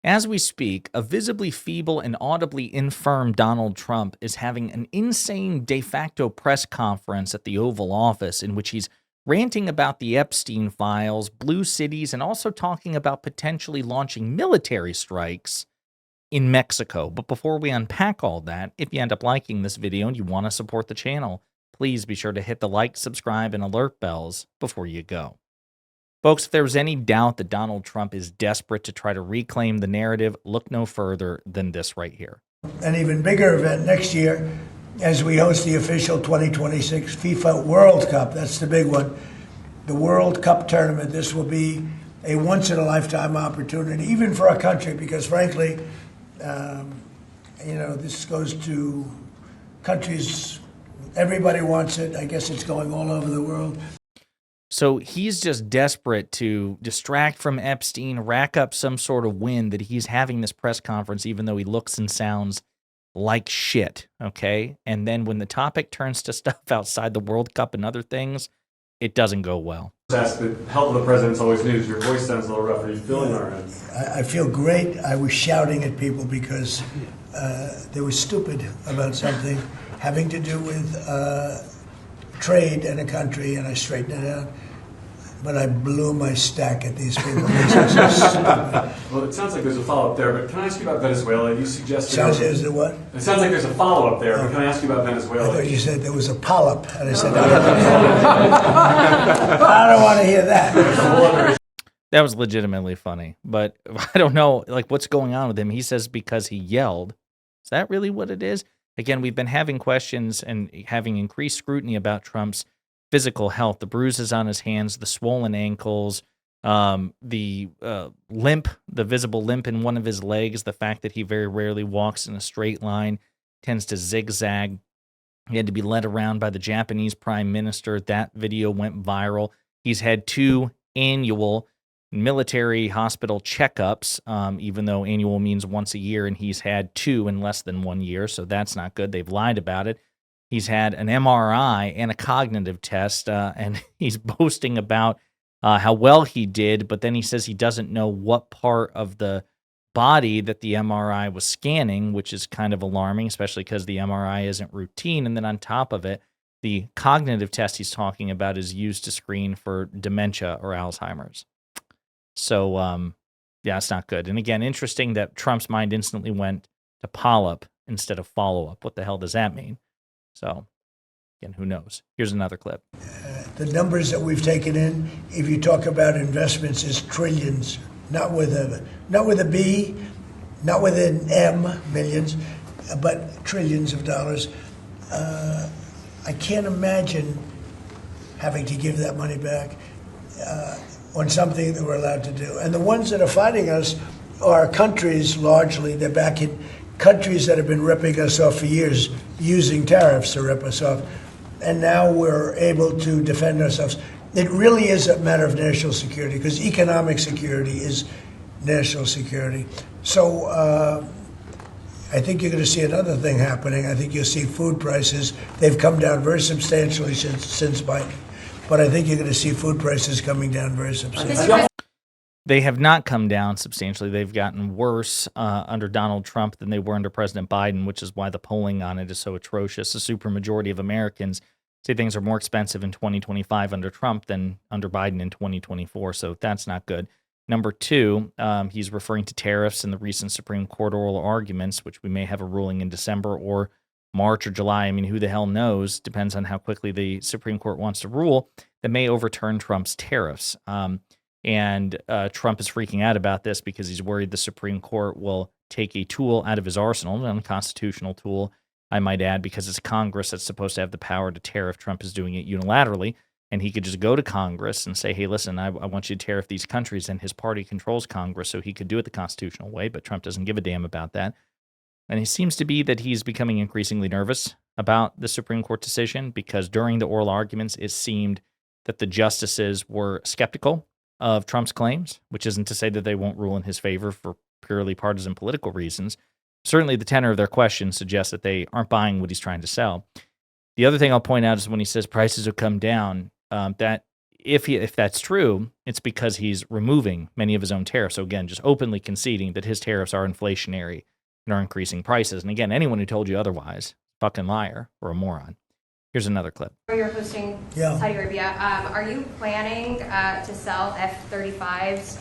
As we speak, a visibly feeble and audibly infirm Donald Trump is having an insane de facto press conference at the Oval Office in which he's ranting about the Epstein files, blue cities, and also talking about potentially launching military strikes in Mexico. But before we unpack all that, if you end up liking this video and you want to support the channel, please be sure to hit the like, subscribe, and alert bells before you go. Folks, if there was any doubt that Donald Trump is desperate to try to reclaim the narrative, look no further than this right here. An even bigger event next year as we host the official 2026 FIFA World Cup. That's the big one. The World Cup tournament. This will be a once-in-a-lifetime opportunity, even for our country, because frankly, this goes to countries, everybody wants it. I guess it's going all over the world. So he's just desperate to distract from Epstein, rack up some sort of win that he's having this press conference, even though he looks and sounds like shit, okay? And then when the topic turns to stuff outside the World Cup and other things, it doesn't go well. Ask the health of the president's always news. Your voice sounds a little rough. Are you feeling all right? I feel great. I was shouting at people because they were stupid about something having to do with trade in a country, and I straightened it out. But I blew my stack at these people. Well, it sounds like there's a follow-up there, but can I ask you about Venezuela? You suggested... Is there what? It sounds like there's a follow-up there, but can I ask you about I Venezuela? thought you said there was a polyp, and I said, I don't want to hear that. That was legitimately funny, but I don't know, like, what's going on with him. He says because he yelled. Is that really what it is? Again, we've been having questions and having increased scrutiny about Trump's physical health, the bruises on his hands, the swollen ankles, the limp, the visible limp in one of his legs, the fact that he very rarely walks in a straight line, tends to zigzag. He had to be led around by the Japanese prime minister. That video went viral. He's had 2 annual military hospital checkups, even though annual means once a year, and he's had 2 in less than 1 year, so that's not good. They've lied about it. He's had an MRI and a cognitive test, and he's boasting about how well he did, but then he says he doesn't know what part of the body that the MRI was scanning, which is kind of alarming, especially because the MRI isn't routine. And then on top of it, the cognitive test he's talking about is used to screen for dementia or Alzheimer's. So, yeah, it's not good. And again, interesting that Trump's mind instantly went to polyp instead of follow-up. What the hell does that mean? So, again, who knows? Here's another clip. The numbers that we've taken in, if you talk about investments, is trillions, not with a B, not with an M, millions, but trillions of dollars. I can't imagine having to give that money back on something that we're allowed to do. And the ones that are fighting us are countries, largely. They're back in countries that have been ripping us off for years, using tariffs to rip us off. And now we're able to defend ourselves. It really is a matter of national security, because economic security is national security. So I think you're going to see another thing happening. I think you'll see food prices. They've come down very substantially since Biden. But I think you're going to see food prices coming down very substantially. They have not come down substantially. They've gotten worse under Donald Trump than they were under President Biden, which is why the polling on it is so atrocious. A supermajority of Americans say things are more expensive in 2025 under Trump than under Biden in 2024, so that's not good. Number 2, he's referring to tariffs in the recent Supreme Court oral arguments, which we may have a ruling in December or March or July. I mean, who the hell knows? Depends on how quickly the Supreme Court wants to rule, that may overturn Trump's tariffs. And Trump is freaking out about this because he's worried the Supreme Court will take a tool out of his arsenal, an unconstitutional tool, I might add, because it's Congress that's supposed to have the power to tariff. Trump is doing it unilaterally, and he could just go to Congress and say, hey, listen, I want you to tariff these countries, and his party controls Congress, so he could do it the constitutional way, but Trump doesn't give a damn about that. And it seems to be that he's becoming increasingly nervous about the Supreme Court decision, because during the oral arguments, it seemed that the justices were skeptical of Trump's claims, which isn't to say that they won't rule in his favor for purely partisan political reasons. Certainly the tenor of their questions suggests that they aren't buying what he's trying to sell. The other thing I'll point out is when he says prices will come down, that if that's true, it's because he's removing many of his own tariffs. So again, just openly conceding that his tariffs are inflationary and are increasing prices. And again, anyone who told you otherwise, fucking liar or a moron. Here's another clip. You're hosting Saudi Arabia. Are you planning to sell F-35s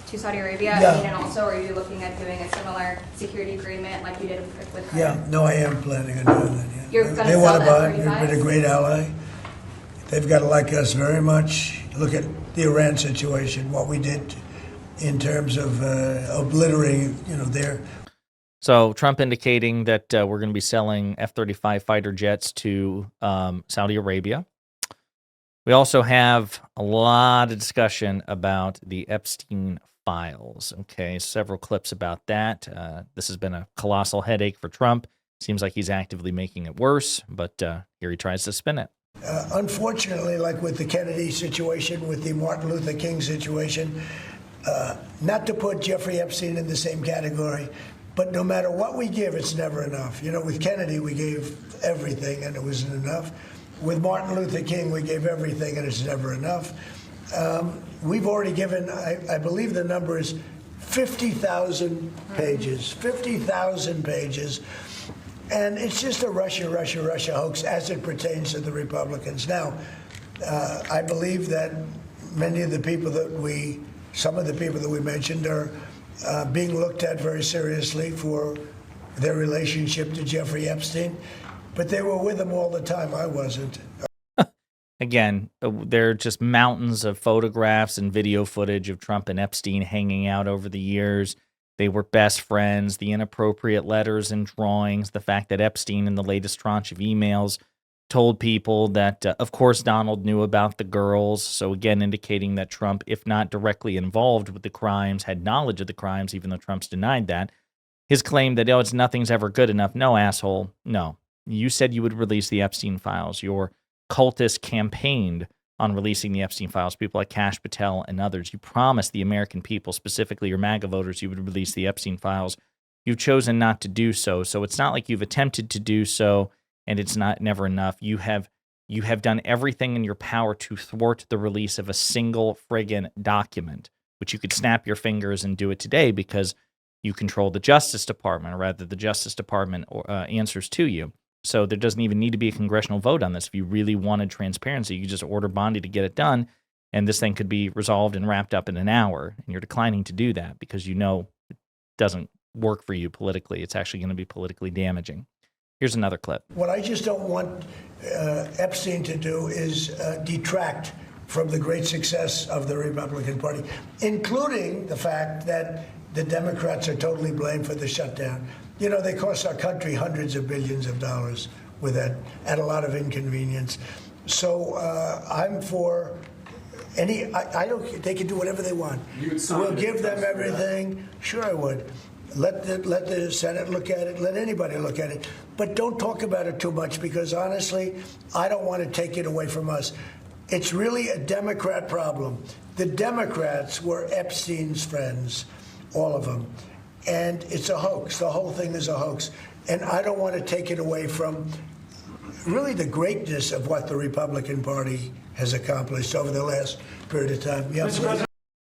to Saudi Arabia? Yeah. I mean, and also, are you looking at doing a similar security agreement like you did with Qatar? Yeah, no, I am planning on doing that, yeah. You're gonna They sell want to the buy it. F-35s? They've been a great ally. They've got to like us very much. Look at the Iran situation, what we did in terms of obliterating, their... So Trump indicating that we're going to be selling F-35 fighter jets to Saudi Arabia. We also have a lot of discussion about the Epstein files. Okay, several clips about that. This has been a colossal headache for Trump. Seems like he's actively making it worse, but here he tries to spin it. Unfortunately, like with the Kennedy situation, with the Martin Luther King situation, not to put Jeffrey Epstein in the same category, but no matter what we give, it's never enough. With Kennedy, we gave everything, and it wasn't enough. With Martin Luther King, we gave everything, and it's never enough. We've already given, I believe the number is 50,000 pages, 50,000 pages. And it's just a Russia hoax as it pertains to the Republicans. Now, I believe that many of the people some of the people that we mentioned are being looked at very seriously for their relationship to Jeffrey Epstein, but they were with him all the time. I wasn't. Again, there are just mountains of photographs and video footage of Trump and Epstein hanging out over the years. They were best friends, the inappropriate letters and drawings, the fact that Epstein in the latest tranche of emails told people that, of course, Donald knew about the girls. So again, indicating that Trump, if not directly involved with the crimes, had knowledge of the crimes, even though Trump's denied that. His claim that, nothing's ever good enough. No, asshole. No. You said you would release the Epstein files. Your cultists campaigned on releasing the Epstein files, people like Kash Patel and others. You promised the American people, specifically your MAGA voters, you would release the Epstein files. You've chosen not to do so. So it's not like you've attempted to do so and it's never enough. You have done everything in your power to thwart the release of a single friggin' document, which you could snap your fingers and do it today because you control the Justice Department, or rather the Justice Department answers to you. So there doesn't even need to be a congressional vote on this. If you really wanted transparency, you could just order Bondi to get it done, and this thing could be resolved and wrapped up in an hour. And you're declining to do that because it doesn't work for you politically. It's actually going to be politically damaging. Here's another clip. What I just don't want Epstein to do is detract from the great success of the Republican Party, including the fact that the Democrats are totally blamed for the shutdown. They cost our country hundreds of billions of dollars with that, at a lot of inconvenience. So I'm for I don't. They can do whatever they want. We'll give them everything. Sure, I would. Let the Senate look at it. Let anybody look at it. But don't talk about it too much because honestly, I don't want to take it away from us. It's really a Democrat problem. The Democrats were Epstein's friends, all of them. And it's a hoax. The whole thing is a hoax. And I don't want to take it away from really the greatness of what the Republican Party has accomplished over the last period of time. Yeah,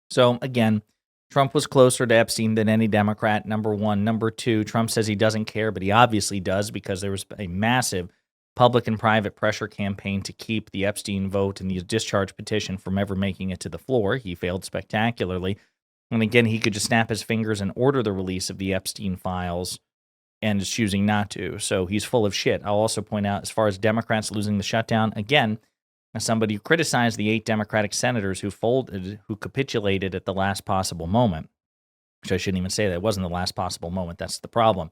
so again, Trump was closer to Epstein than any Democrat, number one. Number two, Trump says he doesn't care, but he obviously does because there was a massive public and private pressure campaign to keep the Epstein vote and the discharge petition from ever making it to the floor. He failed spectacularly. And again, he could just snap his fingers and order the release of the Epstein files and is choosing not to. So he's full of shit. I'll also point out, as far as Democrats losing the shutdown, again, as somebody who criticized the 8 Democratic senators who capitulated at the last possible moment, which I shouldn't even say that. It wasn't the last possible moment. That's the problem.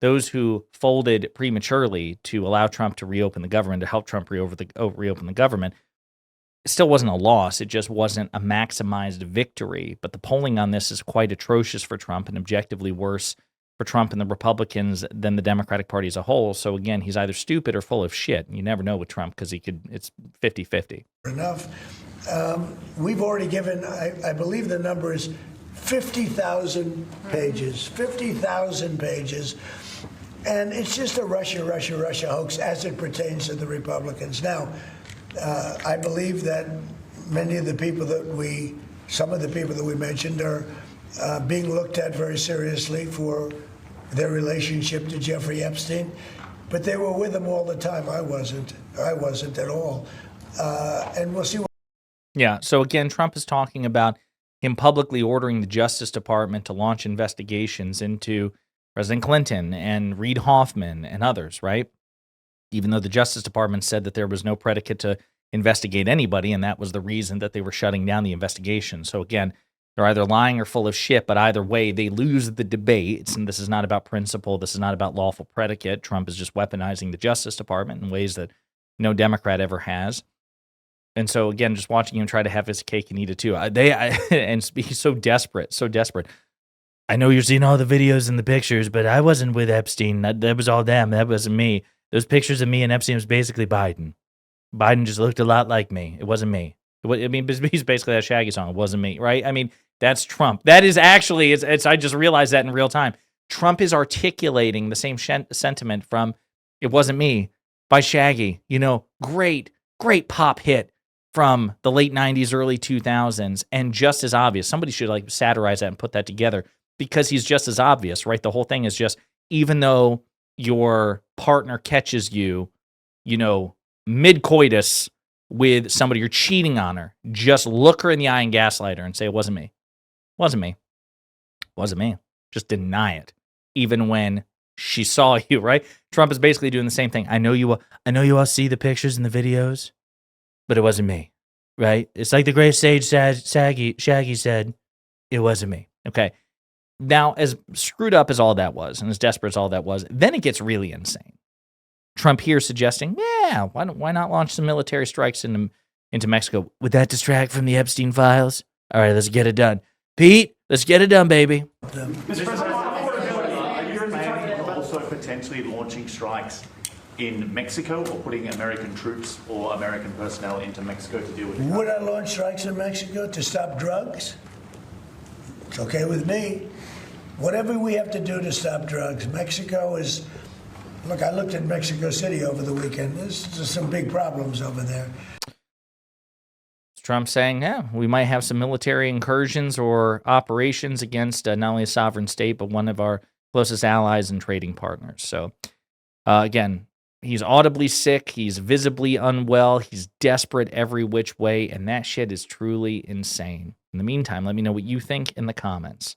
Those who folded prematurely to allow Trump to reopen the government, to help Trump reopen the government, it still wasn't a loss. It just wasn't a maximized victory. But the polling on this is quite atrocious for Trump and objectively worse for Trump and the Republicans than the Democratic Party as a whole. So again, he's either stupid or full of shit. You never know with Trump because it's 50-50. Enough. We've already given, I believe the number is 50,000 pages, 50,000 pages. And it's just a Russia hoax as it pertains to the Republicans. Now, I believe that many of the people some of the people that we mentioned are being looked at very seriously for their relationship to Jeffrey Epstein. But they were with him all the time. I wasn't at all. And we'll see what. Yeah. So again, Trump is talking about him publicly ordering the Justice Department to launch investigations into President Clinton and Reid Hoffman and others, right? Even though the Justice Department said that there was no predicate to investigate anybody, and that was the reason that they were shutting down the investigation. So again, they're either lying or full of shit, but either way, they lose the debate. And this is not about principle. This is not about lawful predicate. Trump is just weaponizing the Justice Department in ways that no Democrat ever has. And so again, just watching him try to have his cake and eat it too. And he's so desperate, so desperate. I know you're seeing all the videos and the pictures, but I wasn't with Epstein. That was all them. That wasn't me. Those pictures of me and Epstein was basically Biden. Biden just looked a lot like me. It wasn't me. He's basically that Shaggy song. It wasn't me, right? I mean, that's Trump. That is actually, it's. I just realized that in real time. Trump is articulating the same sentiment from "It Wasn't Me" by Shaggy. Great pop hit from the late 90s, early 2000s, and just as obvious. Somebody should satirize that and put that together because he's just as obvious, right? The whole thing is just, even though your partner catches you, mid-coitus with somebody, you're cheating on her, just look her in the eye and gaslight her and say, it wasn't me. Wasn't me. Wasn't me. Just deny it, even when she saw you, right? Trump is basically doing the same thing. I know you all see the pictures and the videos, but it wasn't me, right? It's like the great sage Shaggy said, it wasn't me. Okay. Now, as screwed up as all that was, and as desperate as all that was, then it gets really insane. Trump here suggesting, why not launch some military strikes into Mexico? Would that distract from the Epstein files? All right, let's get it done. Pete, let's get it done, baby. Mr. President, are you planning on also potentially launching strikes in Mexico or putting American troops or American personnel into Mexico to deal with drugs? Would I launch strikes in Mexico to stop drugs? It's okay with me. Whatever we have to do to stop drugs. Mexico is... Look, I looked at Mexico City over the weekend. There's some big problems over there. Trump saying, we might have some military incursions or operations against not only a sovereign state, but one of our closest allies and trading partners. So, again, he's audibly sick. He's visibly unwell. He's desperate every which way. And that shit is truly insane. In the meantime, let me know what you think in the comments.